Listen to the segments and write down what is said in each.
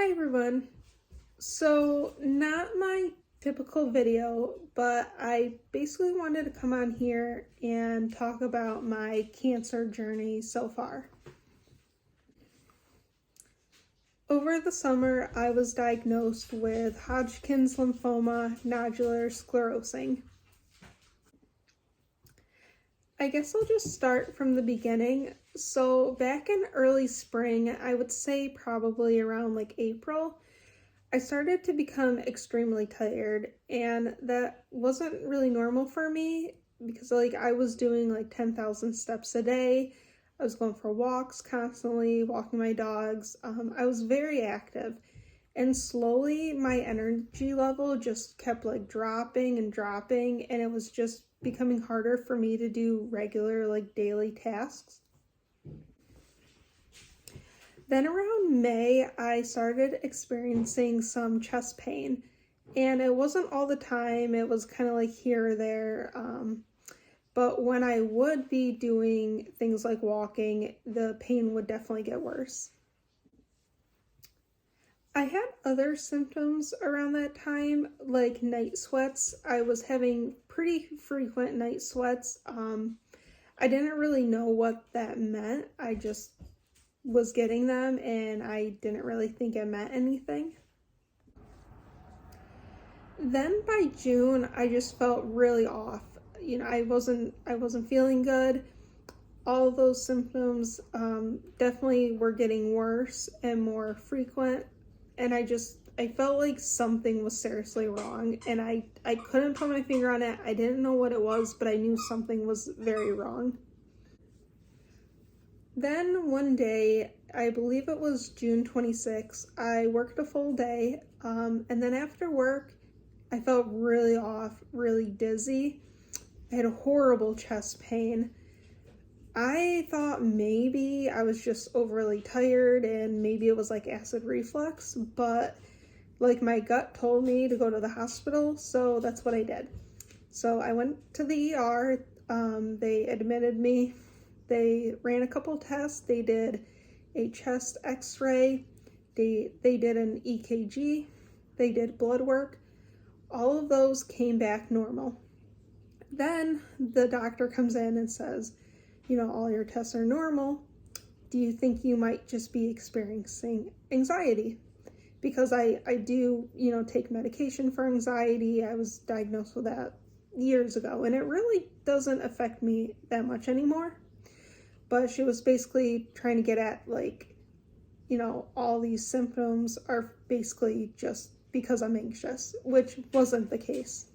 Hi everyone. So not my typical video, but I basically wanted to come on here and talk about my cancer journey so far. Over the summer, I was diagnosed with Hodgkin's lymphoma, nodular sclerosing. I guess I'll just start from the beginning. So back in early spring, I would say probably around like April, I started to become extremely tired, and that wasn't really normal for me because I was doing like 10,000 steps a day. I was going for walks constantly, walking my dogs. I was very active, and slowly my energy level just kept like dropping and dropping, and it was just becoming harder for me to do regular like daily tasks. Then around May, I started experiencing some chest pain, and it wasn't all the time. It was kind of like here or there. But when I would be doing things like walking, the pain would definitely get worse. I had other symptoms around that time, like night sweats. I was having pretty frequent night sweats. I didn't really know what that meant. I just was getting them and I didn't really think it meant anything. Then by June, I just felt really off. I wasn't feeling good. All of those symptoms definitely were getting worse and more frequent, and I felt like something was seriously wrong, and I couldn't put my finger on it. I didn't know what it was, but I knew something was very wrong. Then one day, I believe it was June 26th, I worked a full day, and then after work, I felt really off, really dizzy. I had a horrible chest pain. I thought maybe I was just overly tired and maybe it was like acid reflux, but like my gut told me to go to the hospital, so that's what I did. So I went to the ER, they admitted me, they ran a couple tests, they did a chest x-ray, they did an EKG, they did blood work. All of those came back normal. Then the doctor comes in and says, all your tests are normal. Do you think you might just be experiencing anxiety? Because I do, take medication for anxiety. I was diagnosed with that years ago, and it really doesn't affect me that much anymore. But she was basically trying to get at all these symptoms are basically just because I'm anxious, which wasn't the case.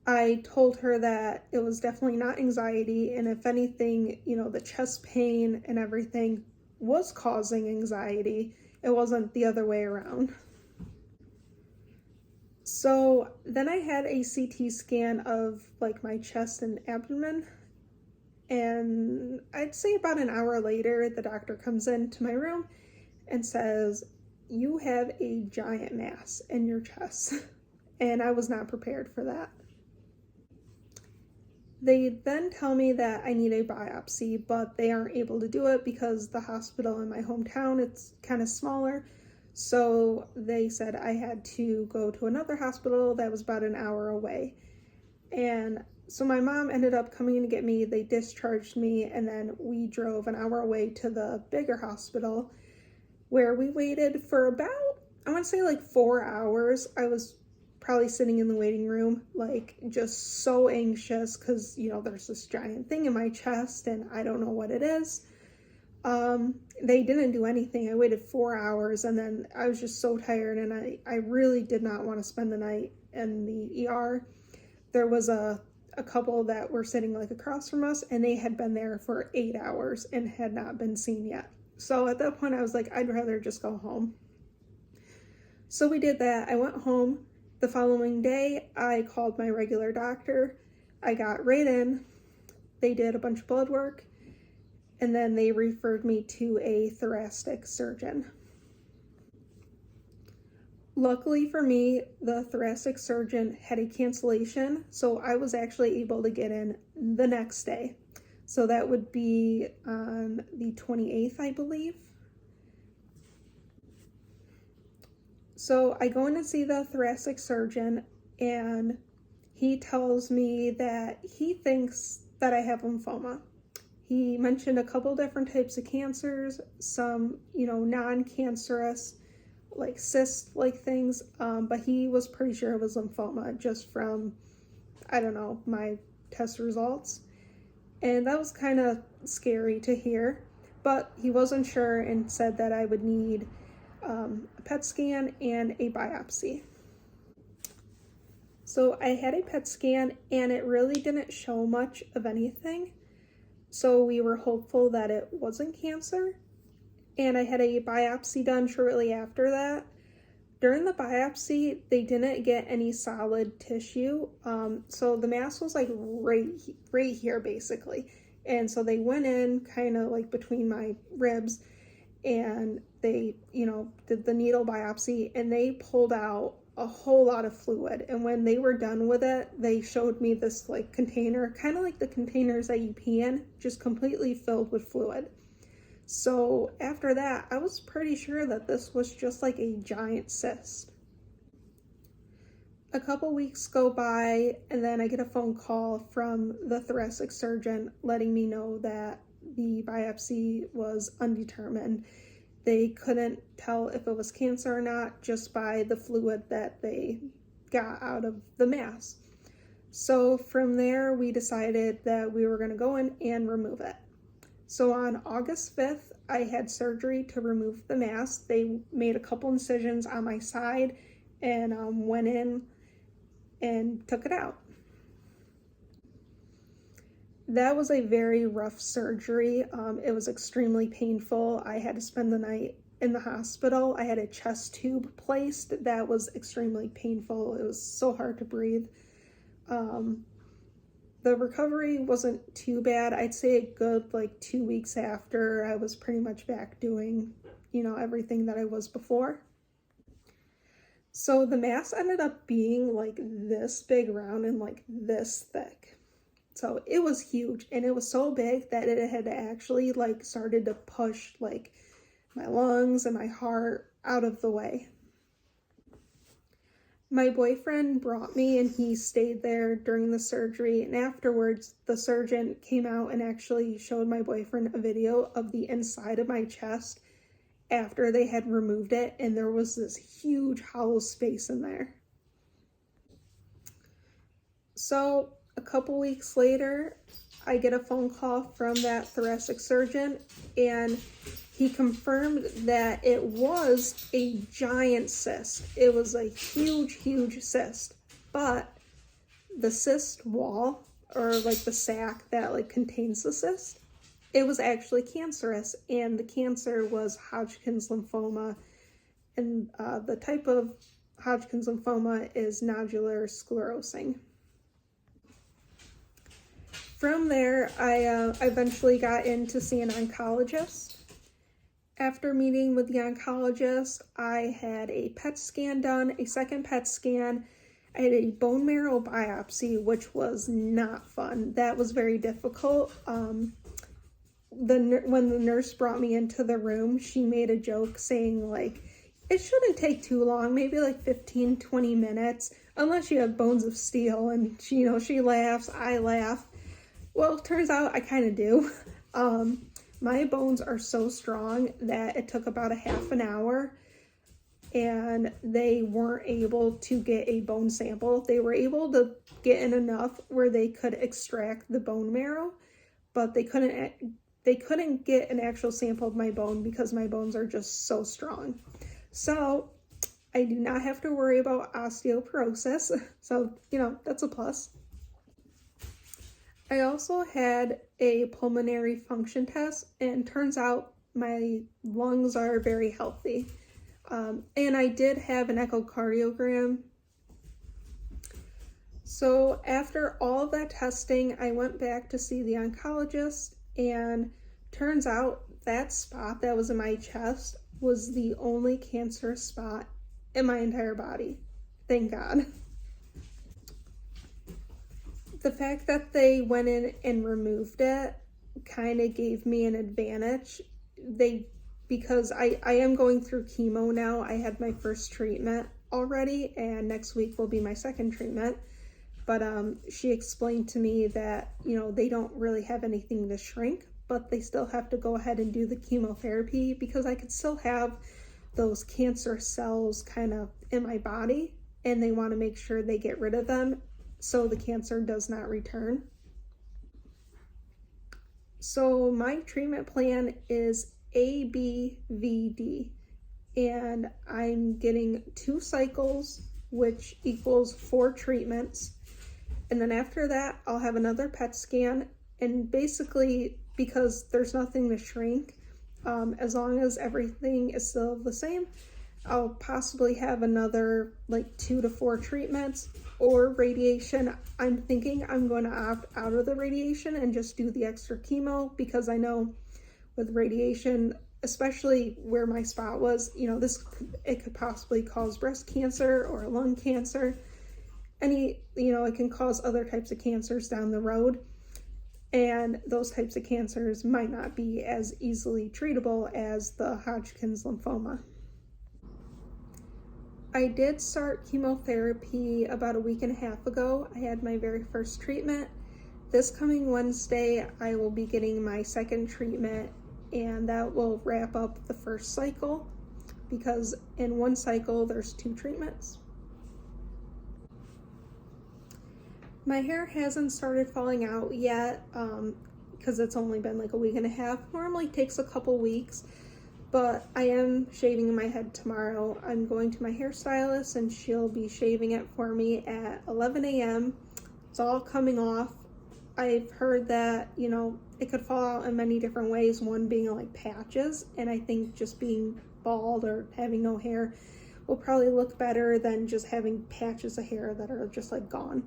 I told her that it was definitely not anxiety, and if anything, the chest pain and everything was causing anxiety. It wasn't the other way around. So then I had a CT scan of like my chest and abdomen, and I'd say about an hour later, the doctor comes into my room and says, "You have a giant mass in your chest." And I was not prepared for that. They then tell me that I need a biopsy, but they aren't able to do it because the hospital in my hometown, it's kind of smaller. So they said I had to go to another hospital that was about an hour away. And so my mom ended up coming in to get me. They discharged me, and then we drove an hour away to the bigger hospital where we waited for about, I want to say like 4 hours. I was probably sitting in the waiting room, like just so anxious because, there's this giant thing in my chest and I don't know what it is. They didn't do anything. I waited 4 hours and then I was just so tired, and I really did not want to spend the night in the ER. There was a couple that were sitting like across from us, and they had been there for 8 hours and had not been seen yet. So at that point I was like, I'd rather just go home. So we did that. I went home. The following day, I called my regular doctor. I got right in. They did a bunch of blood work, and then they referred me to a thoracic surgeon. Luckily for me, the thoracic surgeon had a cancellation, so I was actually able to get in the next day. So that would be on the 28th, I believe. So I go in to see the thoracic surgeon, and he tells me that he thinks that I have lymphoma. He mentioned a couple different types of cancers, some, non-cancerous, like cyst-like things, but he was pretty sure it was lymphoma just from, I don't know, my test results. And that was kind of scary to hear, but he wasn't sure and said that I would need a PET scan and a biopsy. So I had a PET scan and it really didn't show much of anything. So we were hopeful that it wasn't cancer. And I had a biopsy done shortly after that. During the biopsy, they didn't get any solid tissue. So the mass was like right here basically. And so they went in kind of like between my ribs, and they, did the needle biopsy, and they pulled out a whole lot of fluid. And when they were done with it, they showed me this like container, kind of like the containers that you pee in, just completely filled with fluid. So after that, I was pretty sure that this was just like a giant cyst. A couple weeks go by, and then I get a phone call from the thoracic surgeon letting me know that the biopsy was undetermined. They couldn't tell if it was cancer or not just by the fluid that they got out of the mass. So from there, we decided that we were going to go in and remove it. So on August 5th, I had surgery to remove the mass. They made a couple incisions on my side and went in and took it out. That was a very rough surgery. It was extremely painful. I had to spend the night in the hospital. I had a chest tube placed that was extremely painful. It was so hard to breathe. The recovery wasn't too bad. I'd say a good 2 weeks after, I was pretty much back doing, everything that I was before. So the mass ended up being like this big round and like this thick. So it was huge, and it was so big that it had actually started to push my lungs and my heart out of the way. My boyfriend brought me, and he stayed there during the surgery, and afterwards the surgeon came out and actually showed my boyfriend a video of the inside of my chest after they had removed it, and there was this huge hollow space in there. So a couple weeks later, I get a phone call from that thoracic surgeon, and he confirmed that it was a giant cyst. It was a huge, huge cyst, but the cyst wall, or the sac that contains the cyst, it was actually cancerous, and the cancer was Hodgkin's lymphoma, and the type of Hodgkin's lymphoma is nodular sclerosing. From there, I eventually got in to see an oncologist. After meeting with the oncologist, I had a PET scan done, a second PET scan. I had a bone marrow biopsy, which was not fun. That was very difficult. When the nurse brought me into the room, she made a joke saying it shouldn't take too long, maybe 15, 20 minutes, unless you have bones of steel. And she laughs, I laugh. Well, it turns out I kind of do. My bones are so strong that it took about a half an hour, and they weren't able to get a bone sample. They were able to get in enough where they could extract the bone marrow, but they couldn't get an actual sample of my bone because my bones are just so strong. So I do not have to worry about osteoporosis. So, that's a plus. I also had a pulmonary function test, and turns out my lungs are very healthy. And I did have an echocardiogram. So after all of that testing, I went back to see the oncologist, and turns out that spot that was in my chest was the only cancerous spot in my entire body. Thank God. The fact that they went in and removed it kind of gave me an advantage. They because I am going through chemo now. I had my first treatment already, and next week will be my second treatment. But she explained to me that, you know, they don't really have anything to shrink, but they still have to go ahead and do the chemotherapy because I could still have those cancer cells kind of in my body, and they want to make sure they get rid of them so the cancer does not return. So my treatment plan is ABVD, and I'm getting 2 cycles, which equals 4 treatments. And then after that, I'll have another PET scan. And basically, because there's nothing to shrink, as long as everything is still the same, I'll possibly have another like 2 to 4 treatments or radiation. I'm thinking I'm going to opt out of the radiation and just do the extra chemo, because I know with radiation, especially where my spot was, you know, it could possibly cause breast cancer or lung cancer. It can cause other types of cancers down the road. And those types of cancers might not be as easily treatable as the Hodgkin's lymphoma. I did start chemotherapy about a week and a half ago. I had my very first treatment. This coming Wednesday, I will be getting my second treatment, and that will wrap up the first cycle, because in one cycle, there's 2 treatments. My hair hasn't started falling out yet, because it's only been like a week and a half. Normally takes a couple weeks, but I am shaving my head tomorrow. I'm going to my hairstylist, and she'll be shaving it for me at 11 a.m. It's all coming off. I've heard that, you know, it could fall out in many different ways, one being like patches, and I think just being bald or having no hair will probably look better than just having patches of hair that are just like gone.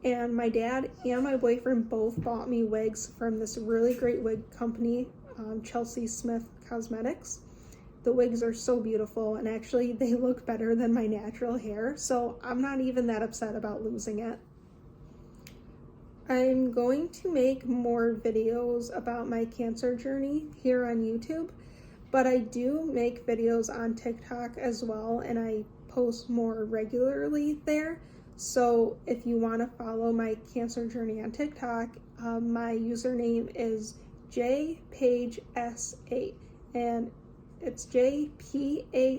And my dad and my boyfriend both bought me wigs from this really great wig company, Chelsea Smith Cosmetics. The wigs are so beautiful, and actually they look better than my natural hair, so I'm not even that upset about losing it. I'm going to make more videos about my cancer journey here on YouTube, but I do make videos on TikTok as well, and I post more regularly there. So if you want to follow my cancer journey on TikTok, my username is jpaigesa, and it's JPAIGESA.